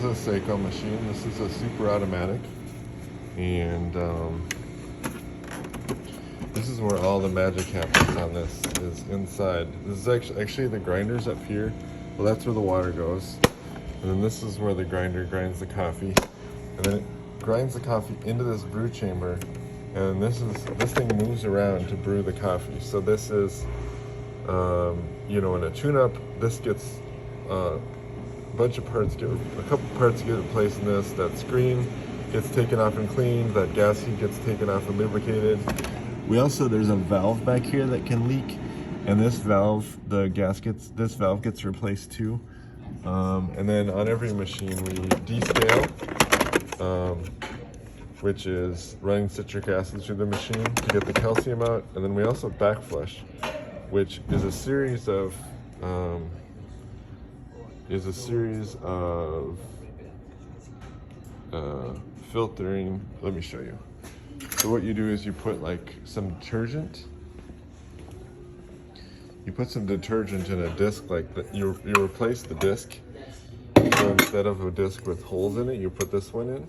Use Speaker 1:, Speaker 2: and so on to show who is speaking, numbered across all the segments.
Speaker 1: is a Seiko machine. This is a Superautomatic, and this is where all the magic happens on this, is inside. This is actually the grinders up here. Well, that's where the water goes. And then this is where the grinder grinds the coffee. And then it grinds the coffee into this brew chamber. And this thing moves around to brew the coffee. So this is, you know, in a tune-up, this gets a couple parts get replaced in this. That screen gets taken off and cleaned. That gasket gets taken off and lubricated. There's a valve back here that can leak, and this valve gets replaced too. And then on every machine we descale, which is running citric acid through the machine to get the calcium out. And then we also backflush, which is a series of filtering. Let me show you. So what you do is you put like some detergent. You put some detergent in a disc like that. You replace the disc. So instead of a disc with holes in it, you put this one in,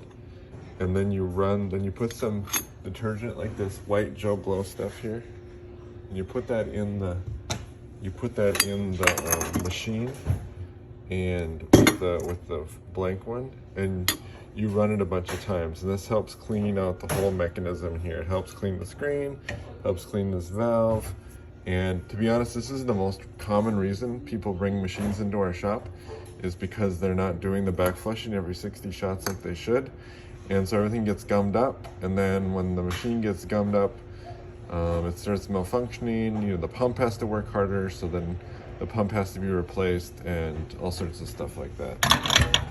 Speaker 1: and then you put some detergent like this white Joe Blow stuff here, and you put that in the machine, and with the blank one, and you run it a bunch of times, and this helps clean out the whole mechanism here. It helps clean the screen, helps clean this valve. And to be honest, this is the most common reason people bring machines into our shop, is because they're not doing the back flushing every 60 shots like they should. And so everything gets gummed up, and then when the machine gets gummed up, it starts malfunctioning. You know, the pump has to work harder, so then the pump has to be replaced, and all sorts of stuff like that.